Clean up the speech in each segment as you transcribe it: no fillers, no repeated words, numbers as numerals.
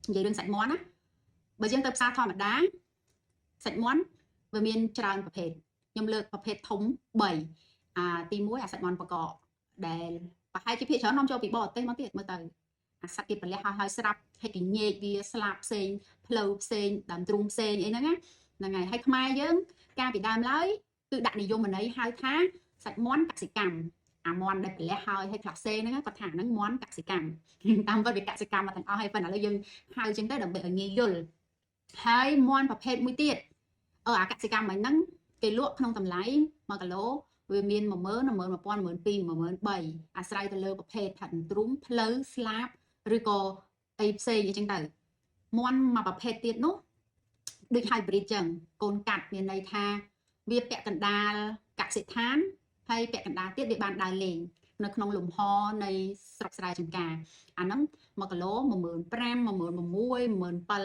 vậy đừng sạch món á bởi dân tập xa thò mà đá sạch món và miên trànประเภท nhom lược ประเภท thống 7 ទី1 sạch món ប្រកបដែលប្រហែលជាភាគច្រើននាំចូលពីបរទេសមកទៀតមើលទៅសត្វគេប្រលះហើយស្រាប់ហើយគេញែកវាស្លាប់ផ្សេងផ្លូវផ្សេងដើមទ្រូងផ្សេងអីហ្នឹងហ្នឹងហើយខ្មែរយើងកាលពីដើមឡើយគឺដាក់និយមន័យហៅថាសាច់មាន់កសិកម្មអាមាន់ដែលប្រលះហើយខ្លះផ្សេងហ្នឹងគាត់ថាហ្នឹងមាន់កសិកម្មតាមវត្តវិកសិកម្មមកទាំងអស់ហើយប៉ុន្តែឥឡូវយើងហៅចឹងទៅដើម្បីឲ្យងាយយល់ហើយមាន់ប្រភេទមួយទៀតអាកសិកម្មហ្នឹងគេលក់ក្នុងតម្លៃ1គីឡូវាមាន10000 12000 12000 13000អាស្រ័យទៅលើប្រភេទថាទ្រូងផ្លូវស្លាបឬក៏អីផ្សេងអញ្ចឹងទៅមាន់មួយប្រភេទទៀតនោះដូច hybrid ចឹងកូនកាត់មានន័យថាវាពាក់កណ្ដាលកសិដ្ឋានហើយពាក់កណ្ដាលទៀតវាបានដើរលេងនៅក្នុងលំហនៃស្រុកស្រែចម្ការអាហ្នឹង1គីឡូ15000 16000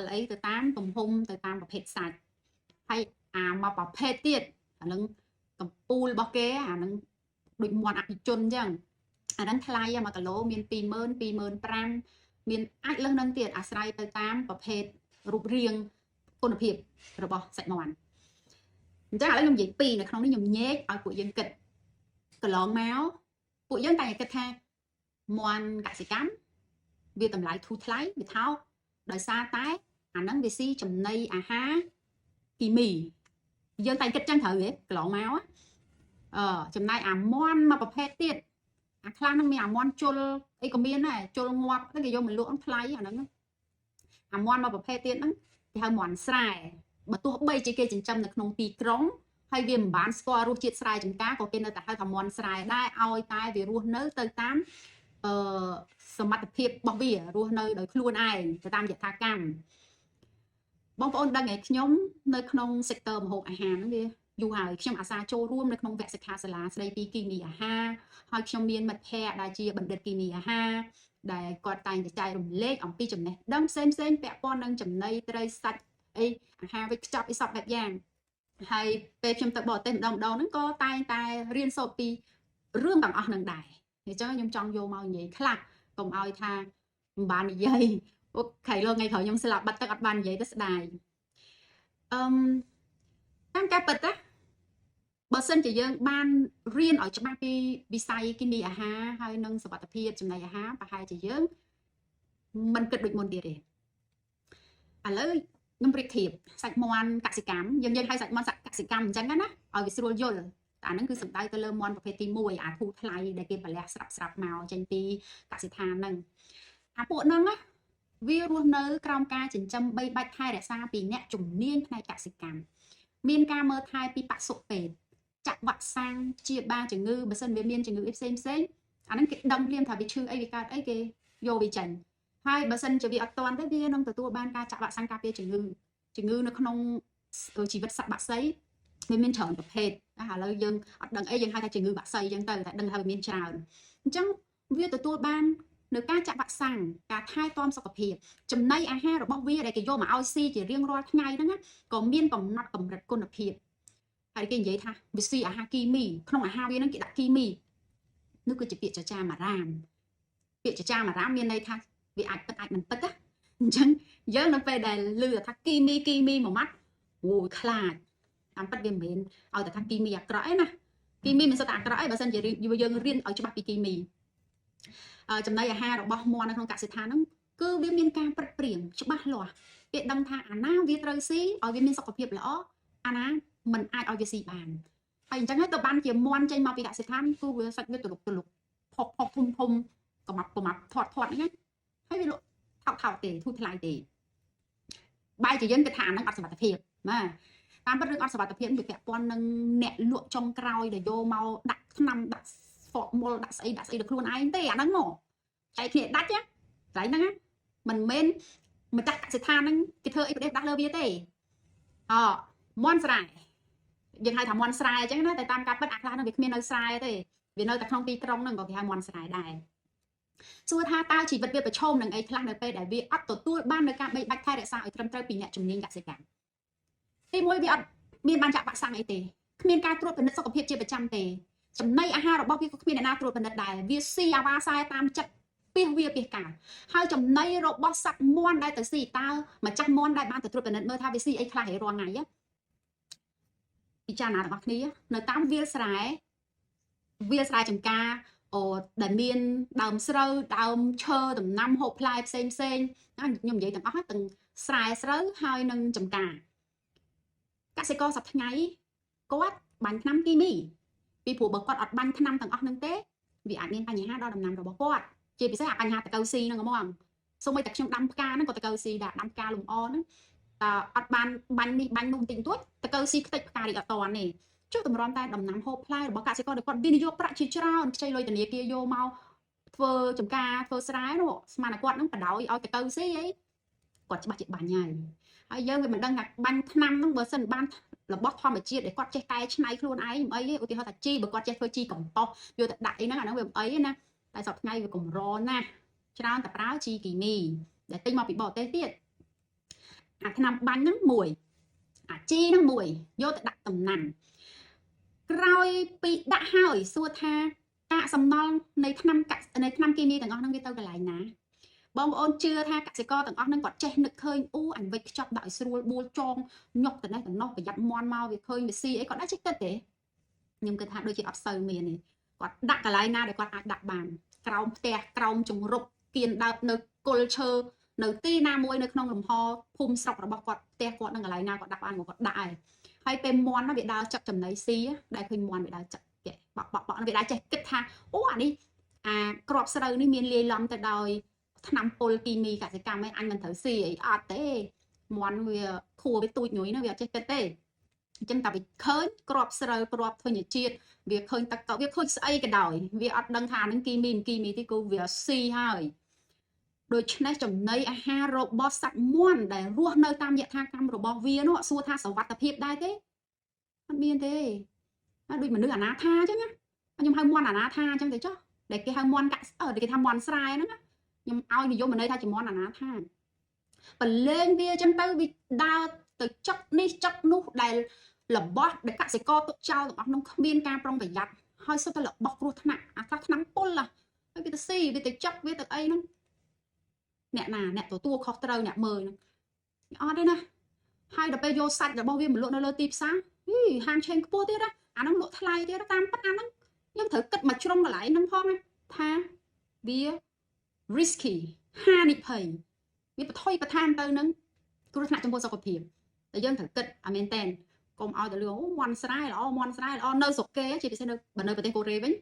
17000អីទៅតាមទំហំទៅតាមប្រភេទសាច់ហើយអាមកប្រភេទទៀតអាហ្នឹងកំពូលរបស់គេអាហ្នឹងដូចមាន់អភិជនអញ្ចឹងអាហ្នឹងថ្លៃ1គីឡូមាន20000 25000មានអាចលើសនឹងទៀតអាស្រ័យទៅតាមប្រភេទរូបរាងគុណភាពរបស់សាច់មាន់អញ្ចឹងឥឡូវខ្ញុំនិយាយពីរនៅក្នុងនេះខ្ញុំញែកឲ្យពួកយើងគិតកន្លងមកពួកយើងតែគិតថាមាន់កសិកម្មវាតម្លៃធូរថ្លៃវាថោកដោយសារតែអាហ្នឹងវាស៊ីចំណីអាហារគីមីយើងតែគិតចឹងត្រូវទេកន្លងមកចំណែកអាមាន់មួយប្រភេទទៀតអាខ្លះហ្នឹងមានអាមាន់ជុលអីក៏មានដែរជុលងាប់គេយកមកលក់ថ្លៃអាហ្នឹងអាមាន់មួយប្រភេទទៀតហ្នឹងគេហៅមាន់ស្រែបើទោះបីជាគេចិញ្ចឹមនៅក្នុងទីក្រុងហើយវាមិនបានស្គាល់រសជាតិស្រែចម្ការក៏គេនៅតែហៅថាមាន់ស្រែដែរឲ្យតែវារស់នៅទៅតាមសមត្ថភាពរបស់វារស់នៅដោយខ្លួនឯងទៅតាមយថាកម្មបងប្អូនដឹងហើយខ្ញុំនៅក្នុង sector ម្ហូបអាហារហ្នឹងវាយូរហើយខ្ញុំអាសាចូលរួមនៅក្នុងវគ្គសិក្ខាសាលាស្ដីពីគីមីអាហារហើយខ្ញុំមានមិត្តភ័ក្តិដែលជាបណ្ឌិតគីមីអាហារដែលគាត់តែងតែចែករំលែកអំពីចំណេះដឹងផ្សេងពាក់ព័ន្ធនឹងចំណីត្រីសាច់អីអាហារវេចខ្ចប់អីសពបែបយ៉ាងហើយពេលខ្ញុំទៅបរទេសម្ដងហ្នឹងក៏តែងតែរៀនសូត្រពីរឿងទាំងអស់ហ្នឹងដែរអញ្ចឹងខ្ញុំចង់យកមកនិយាយខ្លះកុំឲ្យថាមិនបាននិយាយអូខេលោកថ្ងៃក្រោយខ្ញុំស្លាប់បាត់ទឹកអត់បាននិយាយទៅស្ដាយតាមការពិតណាបើសិនជាយើងបានរៀនឲ្យច្បាស់ពីវិស័យគីមីអាហារហើយនិងសុវត្ថិភាពចំណីអាហារប្រហែលជាយើងមិនគិតដូចមុនទៀតទេឥឡូវខ្ញុំប្រៀបធៀបសាច់មាន់កសិកម្មយើងហៅសាច់មាន់កសិកម្មអញ្ចឹងណាឲ្យវាស្រួលយល់តែអាហ្នឹងគឺសំដៅទៅលើមាន់ប្រភេទទី1អាធូរថ្លៃដែលគេប្រលះស្រាប់មកចេញពីកសិដ្ឋានហ្នឹងអាពួកហ្នឹងណាវារស់នៅក្រោមការចិញ្ចឹមបីបាច់ថែរក្សាពីអ្នកជំនាញផ្នែកកសិកម្មមានការមើលថែពីបសុពេទ្យចាក់វ៉ាក់សាំងជាបាលជំងឺបើសិនវាមានជំងឺអីផ្សេងអាហ្នឹងគេដឹងភ្លាមថាវាឈឺអីវាកើតអីគេយកវាចេញហើយបើសិនជាវាអត់ទាន់ទេវានឹងទទួលបានការចាក់វ៉ាក់សាំងការពារជំងឺនៅក្នុងជីវិតសត្វបក្សីវាមានច្រើនប្រភេទឥឡូវយើងអត់ដឹងអីយើងហៅថាជំងឺបក្សីអញ្ចឹងទៅតែដឹងថាវាមានច្រើនអញ្ចឹងវាទទួលបាននៅការចាក់វ៉ាក់សាំងការថែទាំសុខភាពចំណីអាហាររបស់វាដែលគេយកមកឲ្យស៊ីជារៀងរាល់ថ្ងៃហ្នឹងក៏មានកំណត់កម្រិតគុណភាពហើយគេនិយាយថាវាស៊ីអាហារគីមីក្នុងអាហារវាហ្នឹងគេដាក់គីមីនោះគឺជាពាក្យចចាមអារាមពាក្យចចាមអារាមមានន័យថាវាអាចពិតអាចមិនពិតណាអញ្ចឹងយើងនៅពេលដែលឮថាគីមីមួយម៉ាត់អូយខ្លាចតាមពិតវាមិនមែនឲ្យតែថាគីមីអាក្រក់ឯណាគីមីមិនសុទ្ធតែអាក្រក់ឯបើសិនជាយើងរៀនឲ្យច្បាស់ពីគីមីចំណីអាហាររបស់មាន់នៅក្នុងកសិដ្ឋានហ្នឹងគឺវាមានការប្រឹកព្រៀងច្បាស់លាស់គេដឹងថាអាណាវាត្រូវស៊ីឲ្យវាមានសុខភាពល្អអាណាមិនអាចឲ្យវាស៊ីបានហើយអញ្ចឹងហើយទៅបានជាមាន់ចេញមកពីកសិដ្ឋានគឺវាសាច់វាទលុកផុកធំកំាប់ធាត់ហ្នឹងហើយវាលក់ថោកទេធូរថ្លៃទេបែរជាយើងគិតថាអាហ្នឹងអត់សុវត្ថិភាពណាតាមពិតរឿងអត់សុវត្ថិភាពវាពាក់ព័ន្ធនឹងអ្នកលក់ចុងក្រោយដែលយកមកដាក់ថ្នាំដាក់ហ្វកមុលដាក់ស្អីដល់ខ្លួនឯងទេអាហ្នឹងមកចែកគ្នាដាច់ហ្នឹងហ្នឹងមិនមែនម្ចាស់កសិដ្ឋានហ្នឹងគេធ្វើអីប្រទេសដាស់លើវាទេមាន់ស្រែយើងហៅថាមាន់ស្រែអញ្ចឹងណាតែតាមការពិតអាខ្លះហ្នឹងវាគ្មាននៅស្រែទេវានៅតែក្នុងទីក្រុងហ្នឹងក៏គេហៅមាន់ស្រែដែរសួរថាតើជីវិតវាប្រឈមនឹងអីខ្លះនៅពេលដែលវាអត់ទទួលបាននៅការបីបាច់ថែរក្សាឲ្យត្រឹមត្រូវពីអ្នកជំនាញកសិកម្មទី1វាអត់មានបានចាក់វ៉ាក់សាំងអីទេគ្មានការត្រួតពិនិត្យសុខភាពជាប្រចាំទេចំណីអាហាររបស់វាក៏គ្មានអ្នកណាត្រួតពិនិត្យដែរវាស៊ីអាវ៉ាសែតាមចិត្ត ពីកាលហើយចំណីរបស់សត្វមាន់ដែលទៅស៊ីតើម្ចាស់មាន់ដែលបានទៅត្រួតពិនិត្យមើលថាវាស៊ីអីខ្លះរាល់ថ្ងៃពិចារណារបស់គ្នានៅតាមវាលស្រែចម្ការដែលមានដើមស្រូវដើមឈើដំណាំហូបផ្លែផ្សេងខ្ញុំនិយាយទាំងអស់ទាំងស្រែស្រូវហើយនឹងចម្ការកសិករសប្តាហ៍ថ្ងៃគាត់បាញ់ថ្នាំគីមីពីព្រោះបើគាត់អត់បាញ់ថ្នាំទាំងអស់ហ្នឹងទេវាអាចមានបញ្ហាដល់ដំណាំរបស់គាត់ជាពិសេសបញ្ហាតកៅស៊ីហ្នឹងហ្មងសូម្បីតែខ្ញុំដាំផ្កាហ្នឹងក៏តកៅស៊ីដែរដាំផ្កាលំអហ្នឹងអត់បានបាញ់នេះបាញ់នោះបន្តិចបន្តួចតកៅស៊ីខ្ទេចផ្ការីកអត់តាន់ទេចុះតម្រាំតែដំណាំហូបផ្លែរបស់កសិករដែលគាត់វិនិយោគប្រាក់ជាច្រើនខ្ចីលុយធនាគារយកមកធ្វើចំការធ្វើស្រែនោះស្មានតែគាត់នឹងបដ ாய் ឲ្យតកៅស៊ីអីគាត់ច្បាស់ជាបាញ់ហើយយើងវាមិនដឹងថាបាញ់ថ្នាំហ្នឹងបើសិនបានរបស់ធម្មជាតិដែលគាត់ចេះកែច្នៃខ្លួនឯងមិនអីទេឧទាហរណ៍ថាជីបើគាត់ចេះធ្វើជីកំប៉ុស្តយកទៅដាក់អីហ្នឹងអាហ្នឹងវាមិនអីទេណាតែសប្តាហ៍ថ្ងៃវាកម្រណាស់ច្រើនតែប្រើជីគីមីដែលទិញមកពីបរទេសទៀតអាថ្នាំបាញ់ហ្នឹងមួយអាជីហ្នឹងមួយយកទៅដាក់ដំណាំក្រោយពីដាក់ហើយសួរថាកាកសំណល់នៃថ្នាំគីមីទាំងអស់ហ្នឹងវាទៅកន្លែងណាបងប្អូនជឿថាកសិករទាំងអស់ហ្នឹងគាត់ចេះនឹកឃើញអញវិចខ្ចប់ដាក់ឲ្យស្រួលបួលចងញុកទៅនេះទៅនោះប្រយ័ត្នមន់មកវាឃើញវាស៊ីអីគាត់អាចចេះគិតទេខ្ញុំគិតថាដូចជាអត់សូវមានទេគាត់ដាក់កន្លែងណាដែលគាត់អាចដាក់បានក្រោមផ្ទះក្រោមជង្រុកគៀនដើបនៅគល់ឈើនៅទីណាមួយនៅក្នុងលំហភូមិស្រុករបស់គាត់ផ្ទះគាត់នឹងកន្លែងណាគាត់ដាក់បានគាត់ដាក់ហើយពេលមន់វាដើរចឹកចំណីស៊ីដែលឃើញមន់វាដើរចឹកបក់វាដើរចេះគិតថាអានេះក្របស្រូវនេះមានលាយឡំទៅដោយថ្នាំពុលគីមីកសិកម្មឯងអញមិនត្រូវស៊ីអីអត់ទេមន់វាខួរវាទូចញុយណាវាអត់ចេះគិតទេអញ្ចឹងតែវាឃើញក្របស្រូវក្របធញ្ញជាតិវាឃើញទឹកកកវាឃើញស្អីក៏ដោយវាអត់ដឹងថានឹងគីមីទេគឺវាស៊ីហើយដូច្នេះចំណីអាហាររបស់សត្វមាន់ដែលរស់នៅតាមយថាកម្មរបស់វានោះសួរថាសុវត្ថិភាពដែរទេអត់មានទេដូចមនុស្សអនាថាអញ្ចឹងណាខ្ញុំហៅមាន់អនាថាអញ្ចឹងទៅចុះដែលគេហៅមាន់គេថាមាន់ស្រែហ្នឹងណាខ្ញុំឲ្យនិយមន័យថាជាមាន់អនាថាបលែងវាអញ្ចឹងទៅវាដើរទៅចឹកនេះចឹកនោះដែលរបស់ដែលកសិករទុកចោលទាំងអស់នោះគ្មានការប្រុងប្រយ័ត្នហើយសុទ្ធតែរបស់គ្រោះថ្នាក់អាខ្លះថ្នាំពុលហើយវាទៅស៊ីវាទៅចឹកវាទៅអីហ្នឹងអ្នកទទួលខុសត្រូវអ្នកមើលហ្នឹងអត់ទេណាហើយដល់ពេលយកសាច់របស់វាមកលក់នៅលើទីផ្សារហាងឆេងខ្ពស់ទៀតណាអាហ្នឹងលក់ថ្លៃទៀតតាមប៉ាត់អាហ្នឹងយើងត្រូវគិតមកជ្រុងកន្លែងហ្នឹងផងណាថាវា risky ហានិភ័យវាបន្ថយបន្ថែមទៅនឹងគ្រោះថ្នាក់ចំពោះសុខភាពតែយើងត្រូវគិតអាមែនតែនកុំឲ្យតែលឿងមាន់ស្រែល្អនៅស្រុកគេជាពិសេសនៅប្រទេសកូរ៉េវិញ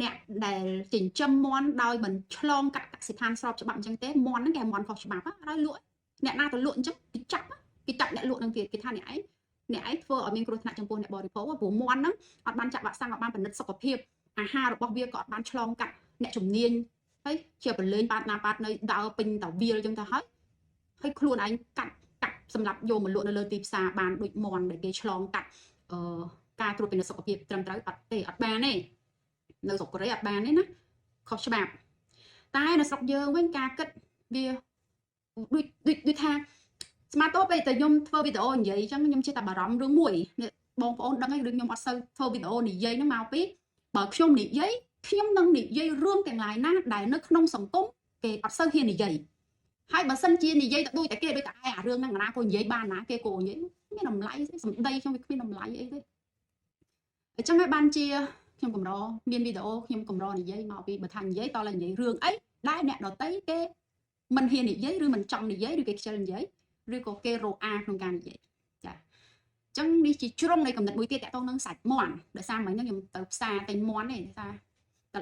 អ្នកដែលចិញ្ចឹមមាន់ដោយមិនឆ្លងកាត់កសិដ្ឋានស្របច្បាប់អញ្ចឹងទេមាន់ហ្នឹងគេមាន់ខុសច្បាប់ហើយលក់អ្នកណាទៅលក់អញ្ចឹងគេចាប់អ្នកលក់នឹងទៀតគេថាអ្នកឯងធ្វើឲ្យមានគ្រោះថ្នាក់ចំពោះអ្នកបរិភោគព្រោះមាន់ហ្នឹងអត់បានចាក់វ៉ាក់សាំងអត់បានពិនិត្យសុខភាពអាហាររបស់វាក៏អត់បានឆ្លងកាត់អ្នកជំនាញហើយជាប្រឡែងប៉ាតនៅដើរពេញតាវាលអញ្ចឹងទៅហើយខ្លួនឯងកាត់សម្រាប់យកមកលក់នៅលើទីផ្សារបានដូចមាន់ដែលគេឆ្លងកាត់ការត្រួតពិនិត្យសុខភាពត្រឹមត្រូវអត់បានទេនៅស្រុកកូរ៉េអត់បានទេណាខុសច្បាប់តែនៅស្រុកយើងវិញការគិតវាដូចថាស្មាតទៅពេលតែខ្ញុំធ្វើវីដេអូនិយាយអញ្ចឹងខ្ញុំជិះតែបារម្ភរឿងមួយបងប្អូនដឹងហើយរឿងខ្ញុំអត់សូវធ្វើវីដេអូនិយាយហ្នឹងមកពីបើខ្ញុំនិយាយខ្ញុំនឹងនិយាយរឿងទាំងឡាយណាដែលនៅក្នុងសង្គមគេអត់សូវហ៊ាននិយាយហើយបើសិនជានិយាយទៅដូចតែគេដូចតែអារឿងហ្នឹងណាក៏និយាយបានណាគេក៏និយាយមានតម្លៃទេសម្ដីខ្ញុំវាគ្មានតម្លៃអីទេអញ្ចឹងហើយបានជាខ្ញុំកម្រមានវីដេអូខ្ញុំកម្រនិយាយមកពីបើថានិយាយតើនិយាយរឿងអីដែលអ្នកដតីគេមិនហ៊ាននិយាយឬមិនចង់និយាយឬគេខ្ជិលនិយាយឬក៏គេរអាក្នុងការនិយាយចាអញ្ចឹងនេះជាជ្រុងនៃកំណត់មួយទៀតតកតងនឹងសាច់មាន់ដោយសារមិញហ្នឹងខ្ញុំទៅផ្សារទិញមាន់ទេថាតែ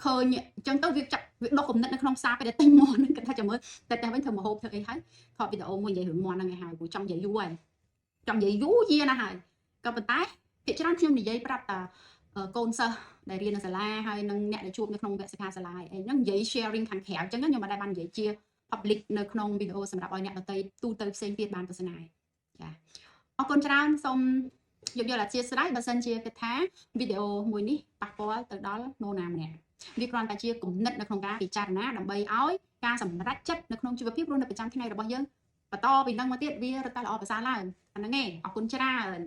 ឃើញអញ្ចឹងទៅវាចាប់វាដុសកំណត់នៅក្នុងផ្សារពេលទិញមាន់ហ្នឹងគាត់ថាចាំមើលតែតែវិញធ្វើមហូបធ្វើអីហើយថតវីដេអូមួយនិយាយរឿងមាន់ហ្នឹងឯងហើយព្រោះចង់និយាយយូរហើយចង់និយាយយូរយាណាស់ហើយក៏ប៉ុន្តែភាគច្រើនខ្ញុំនិយាយប្រាប់តាកូនសិស្សដែលរៀននៅសាលាហើយនឹងអ្នកដែលជួបនៅក្នុងវគ្គសិក្ខាសាលាអីហ្នឹងនិយាយ sharing ខាងក្រៅអញ្ចឹងខ្ញុំមិនដែលបាននិយាយជា public នៅក្នុងវីដេអូសម្រាប់ឲ្យអ្នកដទៃទូទៅផ្សេងទៀតបានទស្សនាចាអរគុណច្រើនសូមយកអធិស្ឋានបើសិនជាគិតថាវីដេអូមួយនេះប៉ះពាល់ទៅដល់នរណាម្នាក់វាគ្រាន់តែជាគំនិតនៅក្នុងការពិចារណាដើម្បីឲ្យការសម្រេចចិត្តនៅក្នុងជីវភាពរស់នៅប្រចាំថ្ងៃរបស់យើងបន្តពីនឹងមកទៀតវារត់តែល្អប្រសើរឡើងអាហ្នឹងឯងអរគុណច្រើន